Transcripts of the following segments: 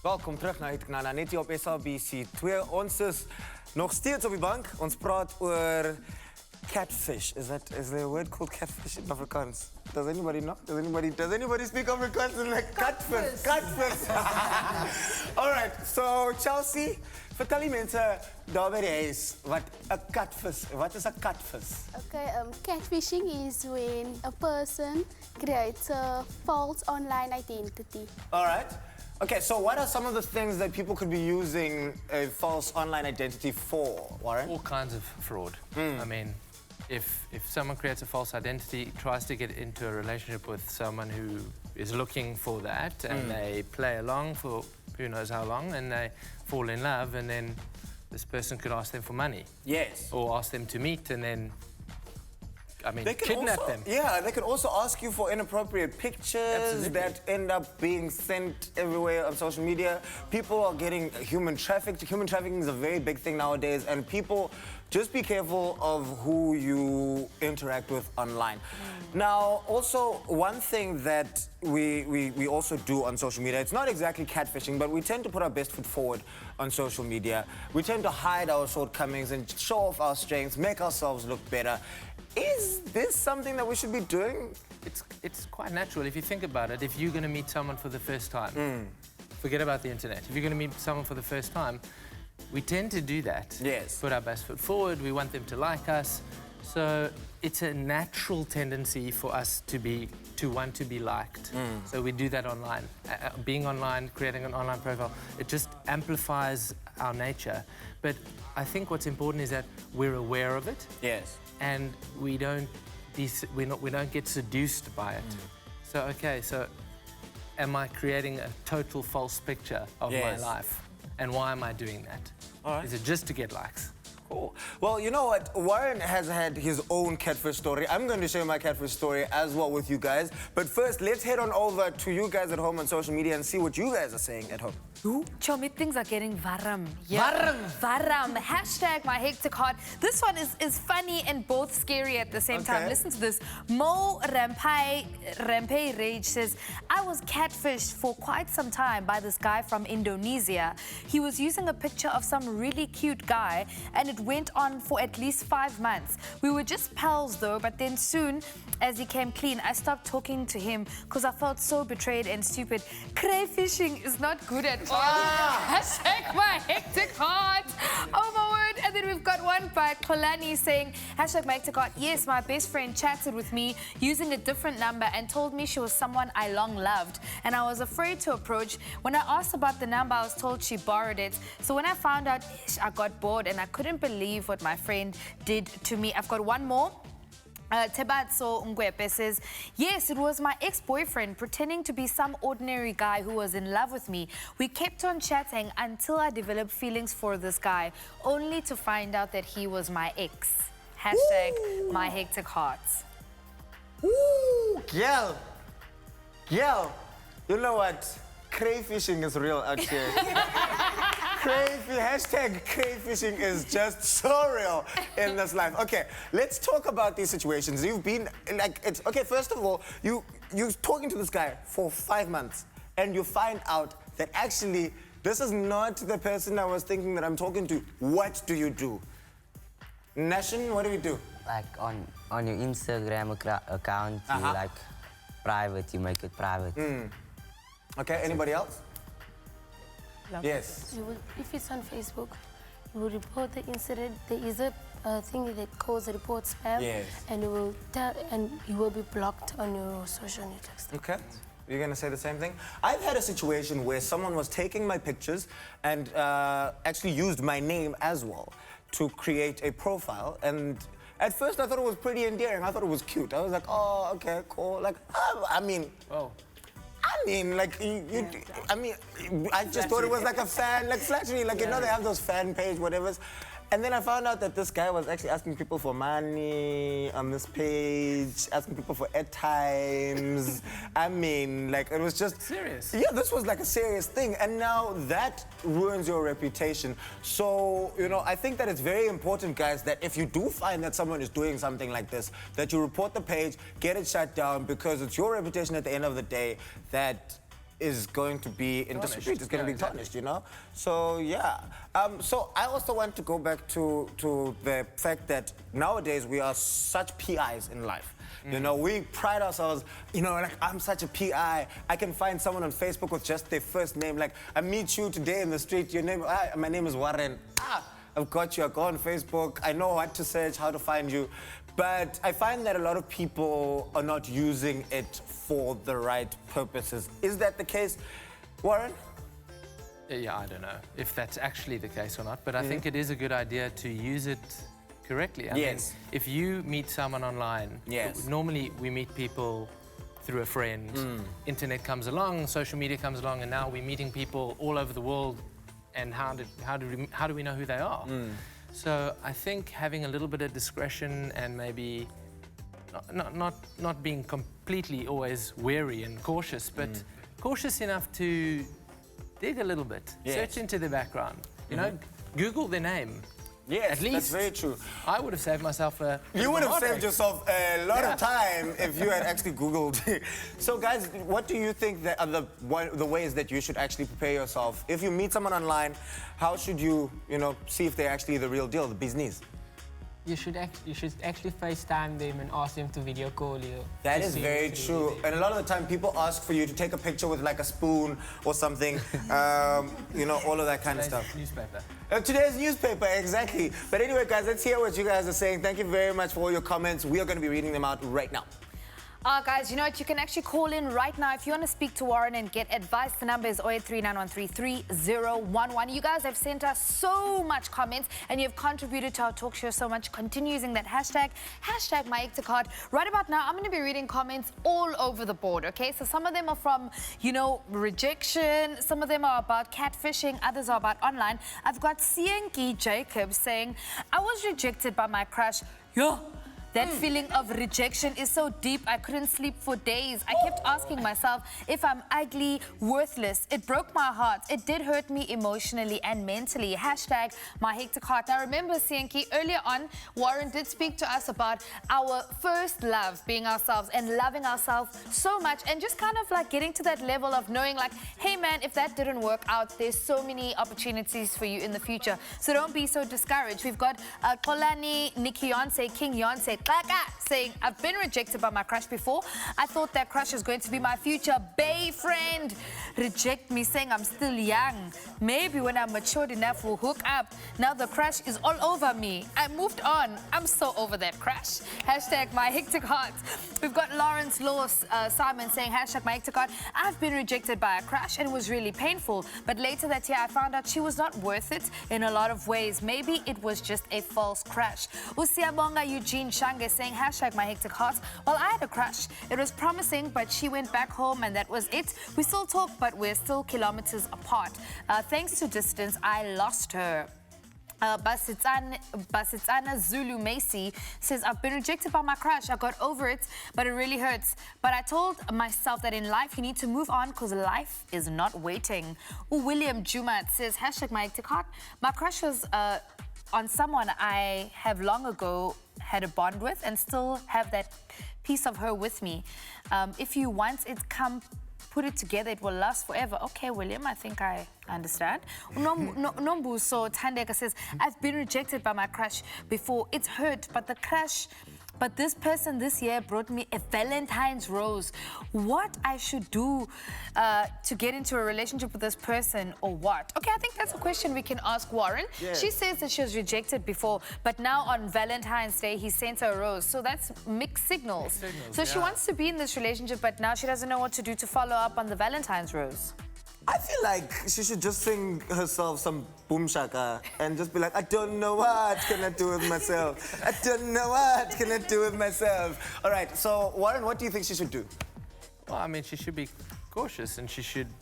Welkom terug na Hitknana, net hier op SABC 2. Ons is nog steeds op die bank. Ons praat oor catfish. Is there a word called catfish in Afrikaans? Does anybody know? Does anybody speak Afrikaans? Like catfish. All right. So Chelsea, vertel die mense daar by die huis wat 'n catfish. Wat is 'n catfish? Okay, catfishing is when a person creates a false online identity. All right. Okay, so what are some of the things that people could be using a false online identity for, Warren? All kinds of fraud. I mean, if someone creates a false identity, tries to get into a relationship with someone who is looking for that, and they play along for who knows how long, and they fall in love, and then this person could ask them for money. Yes. Or ask them to meet, and then, I mean, They can kidnap also, them. Yeah, they could also ask you for inappropriate pictures Absolutely. that end up being sent everywhere on social media. People are getting human trafficked. Human trafficking is a very big thing nowadays, and people, just be careful of who you interact with online. Now, also, one thing that we also do on social media, it's not exactly catfishing, but we tend to put our best foot forward on social media. We tend to hide our shortcomings and show off our strengths, make ourselves look better. Is this something that we should be doing? It's quite natural if you think about it. If you're going to meet someone for the first time, forget about the internet. If you're going to meet someone for the first time, we tend to do that. Yes. Put our best foot forward. We want them to like us. So it's a natural tendency for us to want to be liked. So we do that online. Being online, creating an online profile, it just amplifies our nature. But I think what's important is that we're aware of it. Yes. And we don't get seduced by it. So okay, so am I creating a total false picture of my Yes. life? And why am I doing that? All right. Is it just to get likes? Cool. Well, you know what? Warren has had his own catfish story. I'm going to share my catfish story as well with you guys. But first, let's head on over to you guys at home on social media and see what you guys are saying at home. Chomi, things are getting varam. Varam. Varam. Hashtag my hectic heart. This one is funny and both scary at the same time. Okay. Listen to this. Mo Rampai Rage says, I was catfished for quite some time by this guy from Indonesia. He was using a picture of some really cute guy, and it went on for at least 5 months. We were just pals though, but then soon, as he came clean, I stopped talking to him because I felt so betrayed and stupid. Crayfishing is not good at all. Hashtag my hectic heart. Oh my word. And then we've got one by Kolani saying, hashtag my hectic heart. Yes, my best friend chatted with me using a different number and told me she was someone I long loved. And I was afraid to approach. When I asked about the number, I was told she borrowed it. So when I found out, I got bored and I couldn't believe what my friend did to me. I've got one more. Tebatso Ngwepe says, yes, it was my ex-boyfriend pretending to be some ordinary guy who was in love with me. We kept on chatting until I developed feelings for this guy, only to find out that he was my ex. Hashtag my hectic heart. Ooh, girl. You know what? Crayfishing is real out here. Hashtag crayfishing is just so real in this life. Okay, let's talk about these situations. You've been like, it's okay. First of all, you're talking to this guy for 5 months, and you find out that actually this is not the person I was thinking that I'm talking to. What do you do? Nashin, what do you do? Like on your Instagram account, you like private. You make it private. Okay, anybody else? Yes. If it's on Facebook, you will report the incident. There is a thing that calls report spam, Yes. and you will be blocked on your social networks. Okay. You're going to say the same thing? I've had a situation where someone was taking my pictures and actually used my name as well to create a profile. And at first I thought it was pretty endearing. I thought it was cute. I was like, oh, okay, cool. Like, I mean, like, I just thought it was like a fan, like flattery, like, you know, they have those fan page, whatevers. And then I found out that this guy was actually asking people for money on this page, asking people for airtimes. I mean, like, it was just... Serious? Yeah, this was like a serious thing. And now that ruins your reputation. So, you know, I think that it's very important, guys, that if you do find that someone is doing something like this, that you report the page, get it shut down, because it's your reputation at the end of the day that is going to be in Tarnished. disrepute. It's going to Yeah, be tarnished, you know? So, yeah. So I also want to go back to the fact that nowadays we are such PIs in life. You know, we pride ourselves, you know, like, I'm such a PI. I can find someone on Facebook with just their first name. Like, I meet you today in the street, your name, my name is Warren. I've got you, I go on Facebook. I know what to search, how to find you. But I find that a lot of people are not using it for the right purposes. Is that the case, Warren? Yeah, I don't know if that's actually the case or not, but I think it is a good idea to use it correctly. I mean, if you meet someone online, normally we meet people through a friend. Internet comes along, social media comes along, and now we're meeting people all over the world. And how do we know who they are? So I think having a little bit of discretion and maybe not being completely always wary and cautious, but cautious enough to dig a little bit, search into their background. You know, Google their name. Yes, at least. That's very true. I would have saved myself a... You would have saved yourself a lot of time if you had actually Googled. So, guys, what do you think that are the ways that you should actually prepare yourself? If you meet someone online, how should you, see if they're actually the real deal, the business? You should actually FaceTime them and ask them to video call you. That is very true. And a lot of the time, people ask for you to take a picture with like a spoon or something, all of that kind of stuff. Newspaper. Today's newspaper, exactly. But anyway, guys, let's hear what you guys are saying. Thank you very much for all your comments. We are going to be reading them out right now. Guys, you know what? You can actually call in right now if you want to speak to Warren and get advice. The number is 0839133011. You guys have sent us so much comments and you've contributed to our talk show so much. Continue using that hashtag #MyEctocard. Right about now, I'm going to be reading comments all over the board, okay? So some of them are from, rejection. Some of them are about catfishing. Others are about online. I've got Sienki Jacob saying, I was rejected by my crush. Yeah. That feeling of rejection is so deep, I couldn't sleep for days. I kept asking myself if I'm ugly, worthless. It broke my heart. It did hurt me emotionally and mentally. #MyHectorCart. Now remember, Sienki, earlier on, Warren did speak to us about our first love, being ourselves and loving ourselves so much and just kind of like getting to that level of knowing like, hey man, if that didn't work out, there's so many opportunities for you in the future. So don't be so discouraged. We've got Kolani, Nikki Yonce, King Yonce, saying, I've been rejected by my crush before. I thought that crush was going to be my future bae friend. Reject me, saying I'm still young. Maybe when I'm matured enough, we'll hook up. Now the crush is all over me. I moved on. I'm so over that crush. #MyHectorCart. We've got Lawrence Laws Simon saying, #MyHectorCart. I've been rejected by a crush and it was really painful. But later that year, I found out she was not worth it in a lot of ways. Maybe it was just a false crush. Usiabonga Eugene Shange saying, #MyHectorCart. Well, I had a crush. It was promising, but she went back home and that was it. We still talk, but we're still kilometers apart. Thanks to distance, I lost her. Basitsana Zulu Macy says, I've been rejected by my crush. I got over it, but it really hurts. But I told myself that in life, you need to move on because life is not waiting. William Jumat says, #MyHectorCart. My crush was on someone I have long ago had a bond with and still have that piece of her with me. If you once put it together, it will last forever. Okay, William, I think I understand. Nombuso Tandeka says, I've been rejected by my crush before. It's hurt, but this person this year brought me a Valentine's rose. What I should do to get into a relationship with this person or what? Okay, I think that's a question we can ask Warren. Yeah. She says that she was rejected before, but now on Valentine's Day, he sent her a rose. So that's mixed signals. So she wants to be in this relationship, but now she doesn't know what to do to follow up on the Valentine's rose. I feel like she should just sing herself some boom shaka and just be like, I don't know what can I do with myself. I don't know what can I do with myself. All right, so Warren, what do you think she should do? Well, I mean, she should be cautious and she should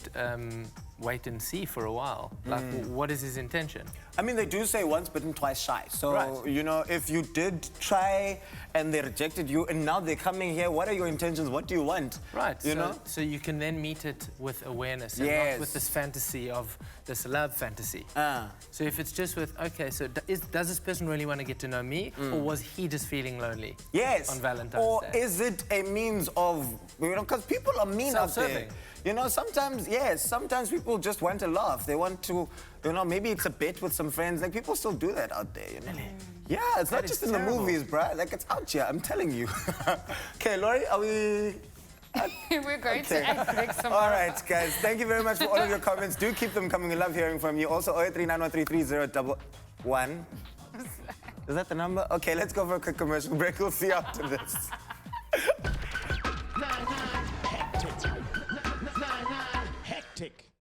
wait and see for a while. Like, what is his intention? I mean, they do say once bitten, twice shy. So, Right. you know, if you did try and they rejected you and now they're coming here, what are your intentions? What do you want? Right. You know? So you can then meet it with awareness and Yes. not with this fantasy of this love fantasy. Ah. So if it's just with, okay, so does this person really want to get to know me, or was he just feeling lonely? Yes. On Valentine's or Day? is it a means of, you know, because people are mean out there. Self-serving. You know, sometimes, yes, sometimes people just want to laugh. They want to, you know, maybe it's a bet with some friends. Like, people still do that out there, you know? Yeah, it's not is just in terrible. the movies, bruh. Like, it's out here, I'm telling you. Okay, Laurie, are we... We're going Okay. to act like some. All right, guys. Thank you very much for all of your comments. Do keep them coming. We love hearing from you. Also, 08391330111. Is that the number? Okay, let's go for a quick commercial break. We'll see you after this.